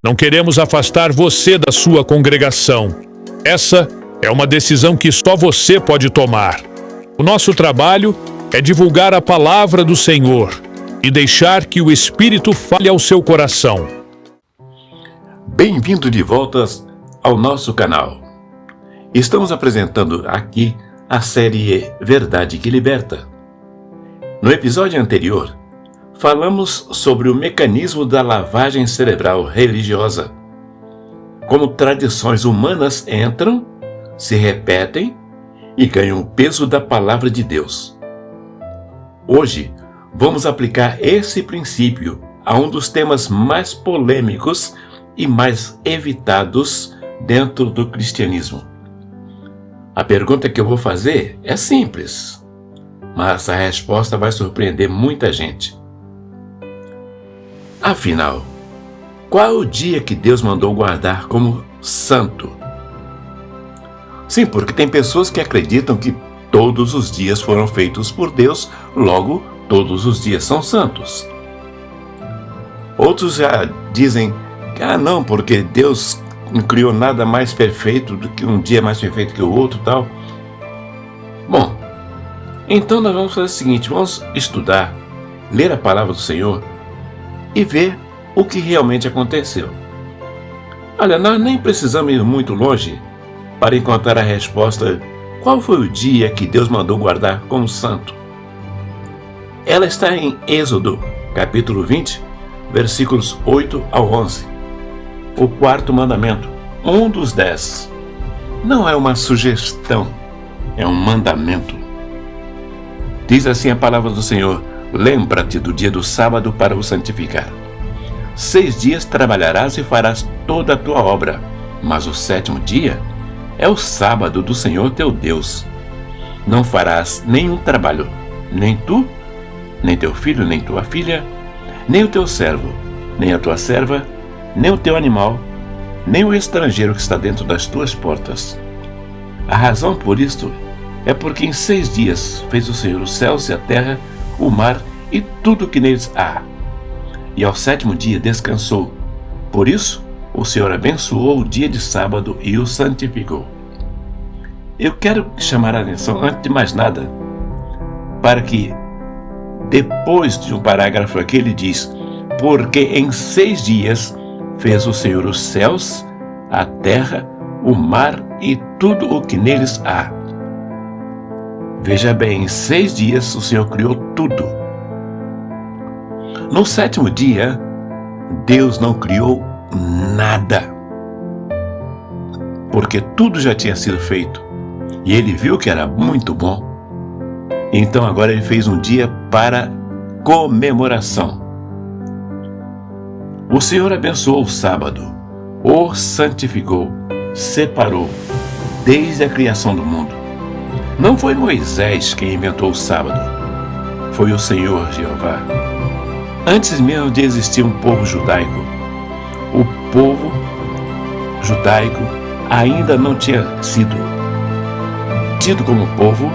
Não queremos afastar você da sua congregação. Essa é uma decisão que só você pode tomar. O nosso trabalho é divulgar a palavra do Senhor e deixar que o Espírito fale ao seu coração. Bem-vindo de volta ao nosso canal. Estamos apresentando aqui a série Verdade que Liberta. No episódio anterior, falamos sobre o mecanismo da lavagem cerebral religiosa. Como tradições humanas entram, se repetem e ganham o peso da palavra de Deus. Hoje, vamos aplicar esse princípio a um dos temas mais polêmicos e mais evitados dentro do cristianismo. A pergunta que eu vou fazer é simples, mas a resposta vai surpreender muita gente. Afinal, qual é o dia que Deus mandou guardar como santo? Sim, porque tem pessoas que acreditam que todos os dias foram feitos por Deus, logo, todos os dias são santos. Outros já dizem que, não, porque Deus não criou nada mais perfeito do que um dia mais perfeito que o outro e tal. Bom, então nós vamos fazer o seguinte, vamos estudar, ler a palavra do Senhor e ver o que realmente aconteceu. Olha, nós nem precisamos ir muito longe para encontrar a resposta. Qual foi o dia que Deus mandou guardar como santo? Ela está em Êxodo, capítulo 20, versículos 8 ao 11. O quarto mandamento, um dos 10. Não é uma sugestão, é um mandamento. Diz assim a palavra do Senhor: lembra-te do dia do sábado para o santificar. 6 dias trabalharás e farás toda a tua obra, mas o 7º dia é o sábado do Senhor teu Deus. Não farás nenhum trabalho, nem tu, nem teu filho, nem tua filha, nem o teu servo, nem a tua serva, nem o teu animal, nem o estrangeiro que está dentro das tuas portas. A razão por isto é porque em 6 dias fez o Senhor os céus e a terra, o mar e tudo que neles há. E ao 7º dia descansou. Por isso, o Senhor abençoou o dia de sábado e o santificou. Eu quero chamar a atenção, antes de mais nada, para que, depois de um parágrafo aqui, ele diz: porque em 6 dias fez o Senhor os céus, a terra, o mar e tudo o que neles há. Veja bem, em 6 dias o Senhor criou tudo. No 7º dia, Deus não criou nada, porque tudo já tinha sido feito, e ele viu que era muito bom. Então agora ele fez um dia para comemoração. O Senhor abençoou o sábado, o santificou, separou, desde a criação do mundo. Não foi Moisés quem inventou o sábado, foi o Senhor Jeová. Antes mesmo de existir um povo judaico, o povo judaico ainda não tinha sido tido como povo,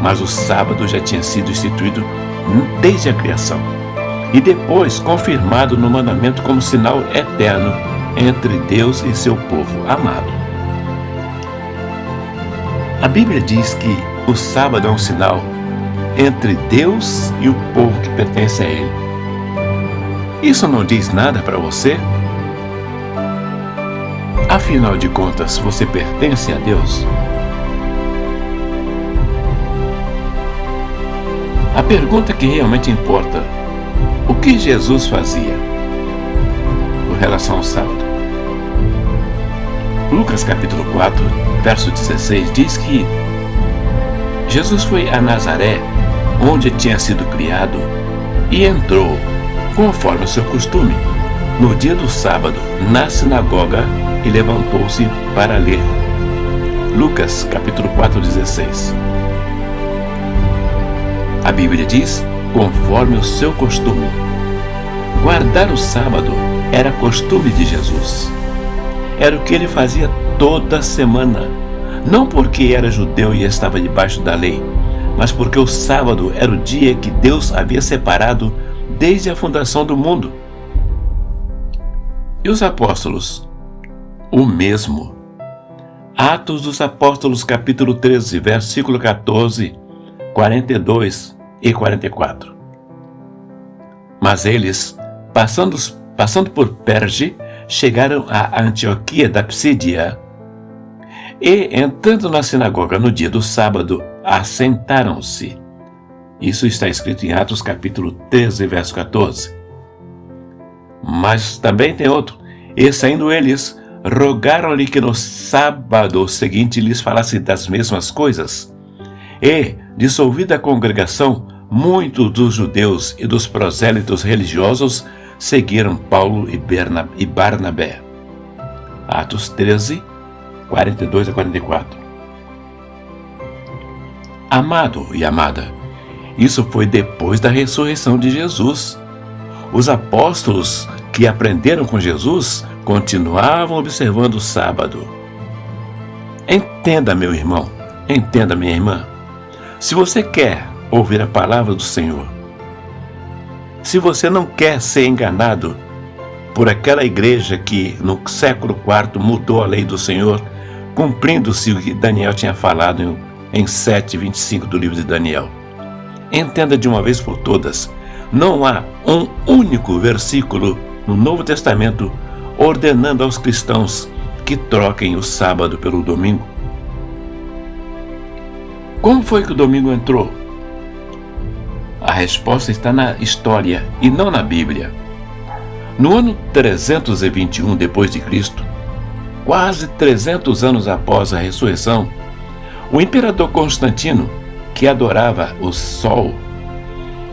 mas o sábado já tinha sido instituído desde a criação e depois confirmado no mandamento como sinal eterno entre Deus e seu povo amado. A Bíblia diz que o sábado é um sinal entre Deus e o povo que pertence a Ele. Isso não diz nada para você? Afinal de contas, você pertence a Deus? A pergunta que realmente importa: o que Jesus fazia com relação ao sábado? Lucas capítulo 4, verso 16 diz que Jesus foi a Nazaré, onde tinha sido criado, e entrou, conforme o seu costume, no dia do sábado, na sinagoga, e levantou-se para ler. Lucas capítulo 4, 16. A Bíblia diz, conforme o seu costume. Guardar o sábado era costume de Jesus. Era o que ele fazia toda semana. Não porque era judeu e estava debaixo da lei, mas porque o sábado era o dia que Deus havia separado desde a fundação do mundo. E os apóstolos? O mesmo. Atos dos Apóstolos, capítulo 13, versículo 14, 42 e 44. Mas eles, passando por Perge, chegaram a Antioquia da Psídia e, entrando na sinagoga no dia do sábado, assentaram-se. Isso está escrito em Atos capítulo 13, verso 14. Mas também tem outro. E saindo eles, rogaram-lhe que no sábado seguinte lhes falasse das mesmas coisas. E, dissolvida a congregação, muitos dos judeus e dos prosélitos religiosos seguiram Paulo e Barnabé. Atos 13, 42 a 44. Amado e amada, isso foi depois da ressurreição de Jesus. Os apóstolos que aprenderam com Jesus continuavam observando o sábado. Entenda, meu irmão, entenda, minha irmã. Se você quer ouvir a palavra do Senhor, se você não quer ser enganado por aquela igreja que no século IV mudou a lei do Senhor, cumprindo-se o que Daniel tinha falado em 7:25 do livro de Daniel, entenda de uma vez por todas, não há um único versículo no Novo Testamento ordenando aos cristãos que troquem o sábado pelo domingo. Como foi que o domingo entrou? A resposta está na história e não na Bíblia. No ano 321 depois de Cristo, quase 300 anos após a ressurreição, o imperador Constantino, que adorava o sol,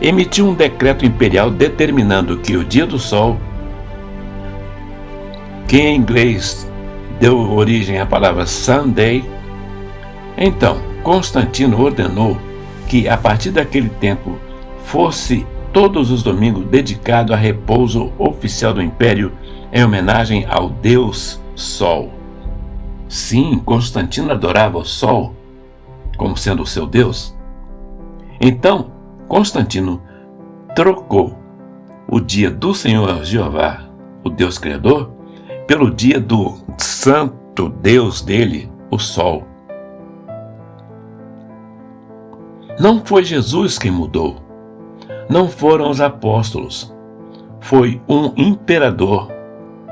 emitiu um decreto imperial determinando que o dia do sol, que em inglês deu origem à palavra Sunday, então Constantino ordenou que a partir daquele tempo fosse todos os domingos dedicado a repouso oficial do império em homenagem ao deus Sol. Sim, Constantino adorava o Sol como sendo o seu deus. Então, Constantino trocou o dia do Senhor Jeová, o Deus Criador, pelo dia do santo Deus dele, o Sol. Não foi Jesus quem mudou, não foram os apóstolos, foi um imperador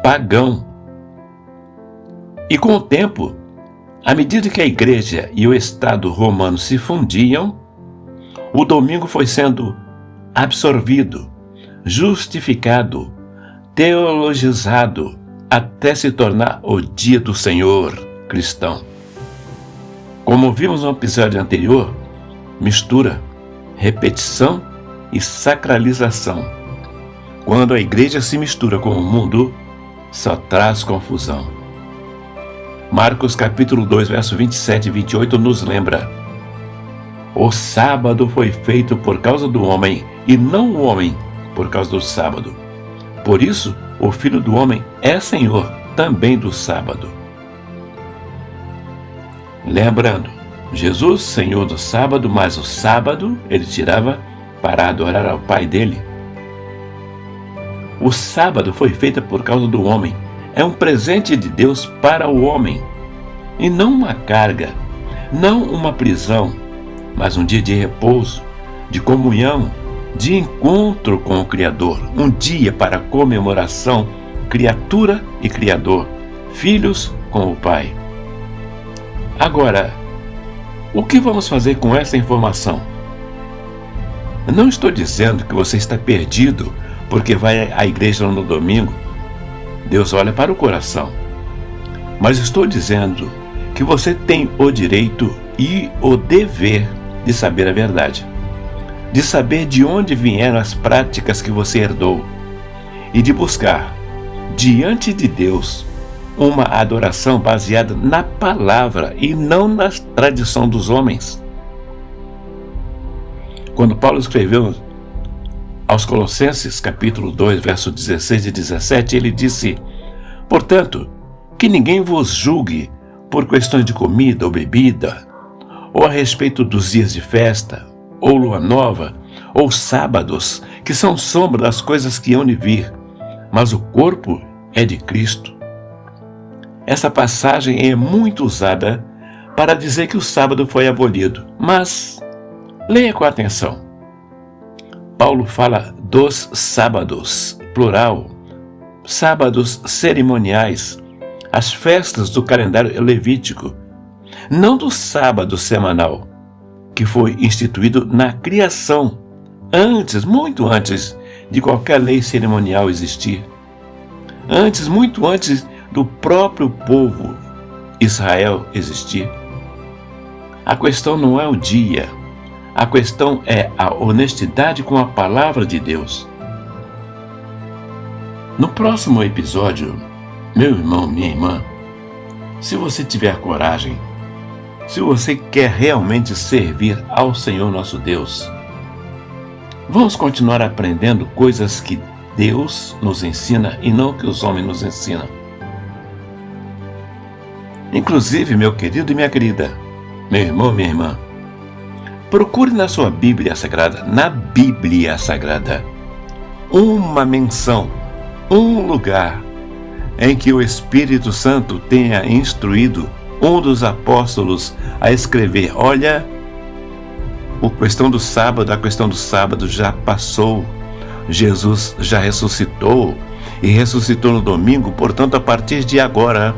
pagão. E com o tempo, à medida que a igreja e o Estado romano se fundiam, o domingo foi sendo absorvido, justificado, teologizado, até se tornar o dia do Senhor cristão. Como vimos no episódio anterior, mistura, repetição e sacralização. Quando a igreja se mistura com o mundo, só traz confusão. Marcos capítulo 2, verso 27 e 28 nos lembra: o sábado foi feito por causa do homem, e não o homem por causa do sábado. Por isso, o Filho do Homem é Senhor também do sábado. Lembrando, Jesus, Senhor do sábado, mas o sábado ele tirava para adorar ao Pai dele. O sábado foi feito por causa do homem. É um presente de Deus para o homem. E não uma carga, não uma prisão, mas um dia de repouso, de comunhão, de encontro com o Criador. Um dia para comemoração, criatura e Criador, filhos com o Pai. Agora, o que vamos fazer com essa informação? Não estou dizendo que você está perdido porque vai à igreja no domingo. Deus olha para o coração. Mas estou dizendo que você tem o direito e o dever de saber a verdade, de saber de onde vieram as práticas que você herdou e de buscar, diante de Deus, uma adoração baseada na palavra e não na tradição dos homens. Quando Paulo escreveu aos Colossenses, capítulo 2, versos 16 e 17, ele disse: portanto, que ninguém vos julgue por questões de comida ou bebida, ou a respeito dos dias de festa, ou lua nova, ou sábados, que são sombra das coisas que hão de vir, mas o corpo é de Cristo. Essa passagem é muito usada para dizer que o sábado foi abolido, mas leia com atenção. Paulo fala dos sábados, plural, sábados cerimoniais, as festas do calendário levítico, não do sábado semanal, que foi instituído na criação, antes, muito antes de qualquer lei cerimonial existir, antes, muito antes do próprio povo Israel existir. A questão não é o dia, a questão é a honestidade com a palavra de Deus. No próximo episódio, meu irmão, minha irmã, se você tiver coragem, se você quer realmente servir ao Senhor nosso Deus, vamos continuar aprendendo coisas que Deus nos ensina e não que os homens nos ensinam. Inclusive, meu querido e minha querida, meu irmão, minha irmã, procure na sua Bíblia Sagrada, uma menção, um lugar em que o Espírito Santo tenha instruído um dos apóstolos a escrever: olha, a questão do sábado já passou, Jesus já ressuscitou e ressuscitou no domingo, portanto, a partir de agora,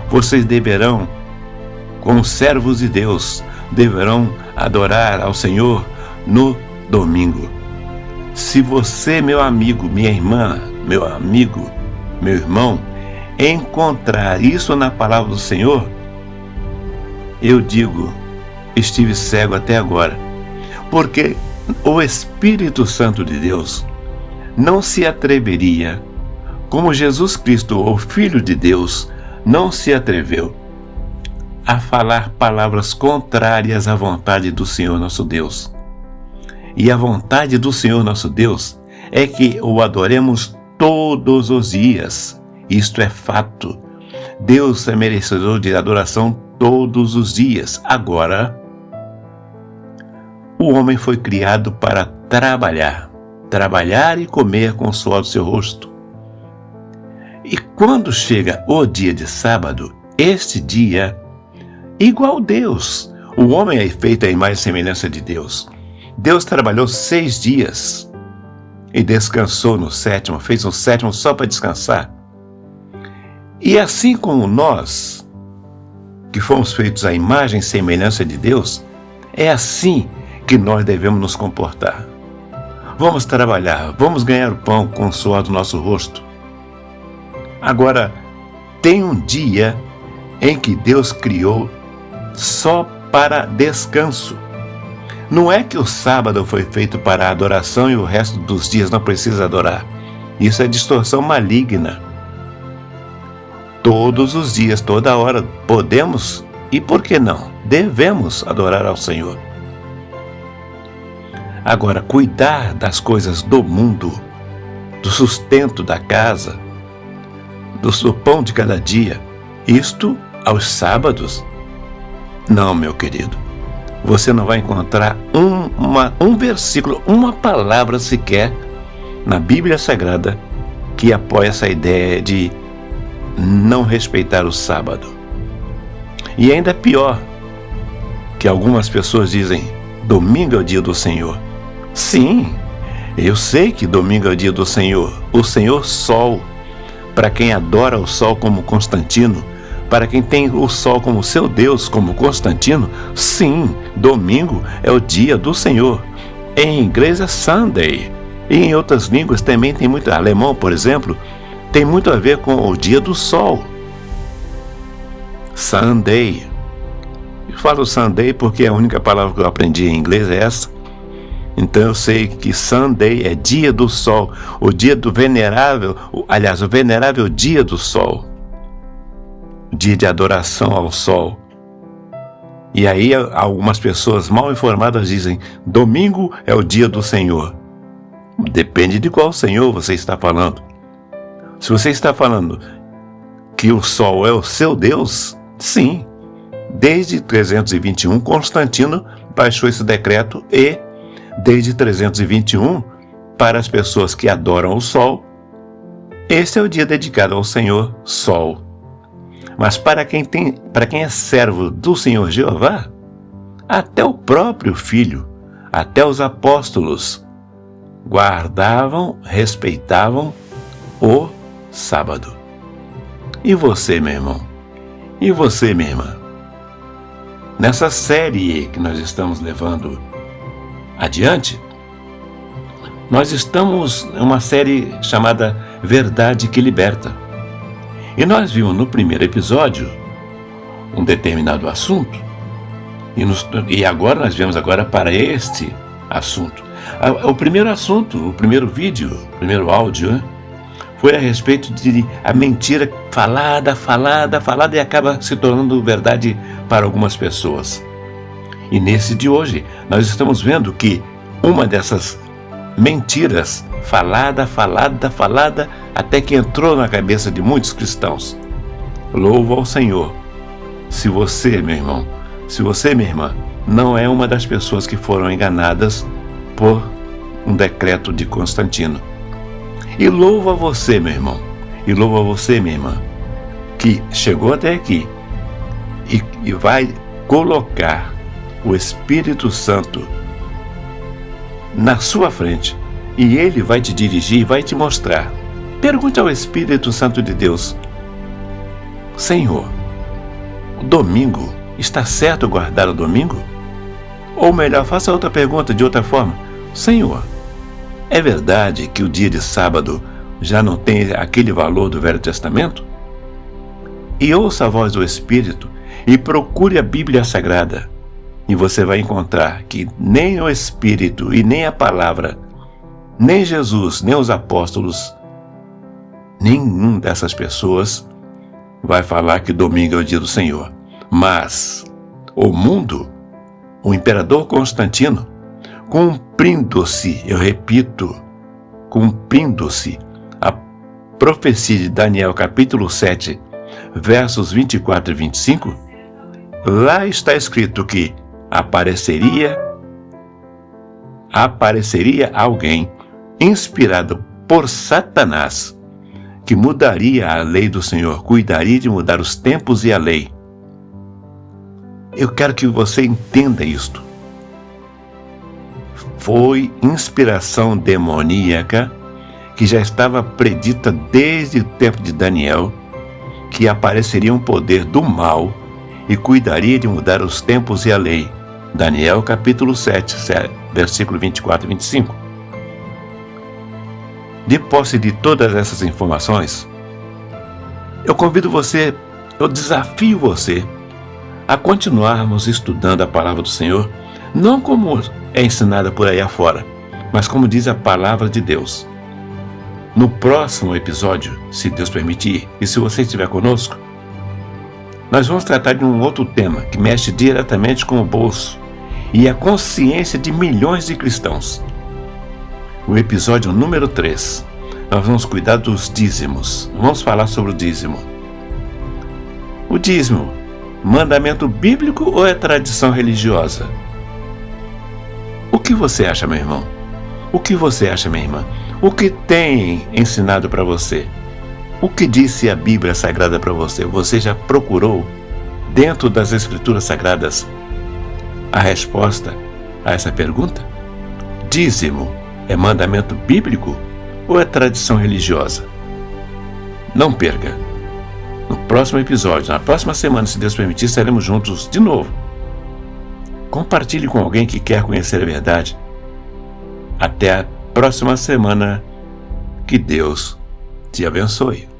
vocês deverão, como servos de Deus, deverão adorar ao Senhor no domingo. Se você, meu amigo, minha irmã, meu amigo, meu irmão, encontrar isso na palavra do Senhor, eu digo, estive cego até agora, porque o Espírito Santo de Deus não se atreveria, como Jesus Cristo, o Filho de Deus, não se atreveu a falar palavras contrárias à vontade do Senhor nosso Deus. E a vontade do Senhor nosso Deus é que o adoremos todos os dias. Isto é fato. Deus é merecedor de adoração todos os dias. Agora, o homem foi criado para trabalhar e comer com o suor do seu rosto. E quando chega o dia de sábado, este dia, igual Deus, o homem é feito à imagem e semelhança de Deus. Deus trabalhou 6 dias e descansou no sétimo, fez um sétimo só para descansar. E assim como nós, que fomos feitos à imagem e semelhança de Deus, é assim que nós devemos nos comportar. Vamos trabalhar, vamos ganhar o pão com o suor do nosso rosto. Agora, tem um dia em que Deus criou só para descanso. Não é que o sábado foi feito para adoração e o resto dos dias não precisa adorar. Isso é distorção maligna. Todos os dias, toda hora, podemos e, por que não, devemos adorar ao Senhor. Agora, cuidar das coisas do mundo, do sustento da casa, do pão de cada dia, isto aos sábados? Não, meu querido. Você não vai encontrar um versículo, uma palavra sequer na Bíblia Sagrada que apoia essa ideia de não respeitar o sábado. E ainda pior, que algumas pessoas dizem: domingo é o dia do Senhor. Sim, eu sei que domingo é o dia do Senhor, o Senhor Sol. Para quem adora o sol como Constantino, para quem tem o sol como seu Deus, como Constantino, sim, domingo é o dia do Senhor. Em inglês é Sunday, e em outras línguas também tem muito, alemão, por exemplo, tem muito a ver com o dia do sol. Sunday. Eu falo Sunday porque a única palavra que eu aprendi em inglês é essa. Então eu sei que Sunday é dia do sol, o dia do venerável, aliás, o venerável dia do sol, dia de adoração ao sol. E aí algumas pessoas mal informadas dizem: domingo é o dia do Senhor. Depende de qual Senhor você está falando. Se você está falando que o sol é o seu Deus, sim. Desde 321, Constantino baixou esse decreto e desde 321, para as pessoas que adoram o sol, Esse é o dia dedicado ao Senhor Sol. Mas para quem é servo do Senhor Jeová, até o próprio Filho, até os apóstolos, guardavam, respeitavam o sábado. E você, meu irmão? E você, minha irmã? Nessa série que nós estamos levando adiante, nós estamos em uma série chamada Verdade que Liberta. E nós vimos no primeiro episódio um determinado assunto. E agora nós viemos para este assunto. O primeiro assunto, o primeiro vídeo, o primeiro áudio, né, foi a respeito de a mentira falada e acaba se tornando verdade para algumas pessoas. E nesse de hoje, nós estamos vendo que uma dessas mentiras falada, até que entrou na cabeça de muitos cristãos. Louvo ao Senhor. Se você, meu irmão, se você, minha irmã, não é uma das pessoas que foram enganadas por um decreto de Constantino. E louvo a você, meu irmão, e louvo a você, minha irmã, que chegou até aqui e vai colocar o Espírito Santo na sua frente, e ele vai te dirigir e vai te mostrar. Pergunte ao Espírito Santo de Deus: Senhor, o domingo, está certo guardar o domingo? Ou melhor, faça outra pergunta de outra forma: Senhor, é verdade que o dia de sábado já não tem aquele valor do Velho Testamento? E ouça a voz do Espírito e procure a Bíblia Sagrada, e você vai encontrar que nem o Espírito e nem a palavra, nem Jesus, nem os apóstolos, nenhum dessas pessoas vai falar que domingo é o dia do Senhor. Mas o mundo, o imperador Constantino, cumprindo-se, eu repito, cumprindo-se a profecia de Daniel capítulo 7, versos 24 e 25, lá está escrito que apareceria alguém inspirado por Satanás, que mudaria a lei do Senhor, cuidaria de mudar os tempos e a lei. Eu quero que você entenda isto. Foi inspiração demoníaca que já estava predita desde o tempo de Daniel, que apareceria um poder do mal e cuidaria de mudar os tempos e a lei. Daniel capítulo 7, versículo 24 e 25. De posse de todas essas informações, eu desafio você a continuarmos estudando a palavra do Senhor, não como é ensinada por aí afora, mas como diz a palavra de Deus. No próximo episódio, se Deus permitir, e se você estiver conosco, nós vamos tratar de um outro tema que mexe diretamente com o bolso e a consciência de milhões de cristãos. O episódio número 3, nós vamos cuidar dos dízimos. Vamos falar sobre o dízimo. O dízimo, mandamento bíblico ou é tradição religiosa? O que você acha, meu irmão? O que você acha, minha irmã? O que tem ensinado para você? O que disse a Bíblia Sagrada para você? Você já procurou, dentro das Escrituras Sagradas, a resposta a essa pergunta? Dízimo é mandamento bíblico ou é tradição religiosa? Não perca! No próximo episódio, na próxima semana, se Deus permitir, estaremos juntos de novo. Compartilhe com alguém que quer conhecer a verdade. Até a próxima semana. Que Deus te abençoe.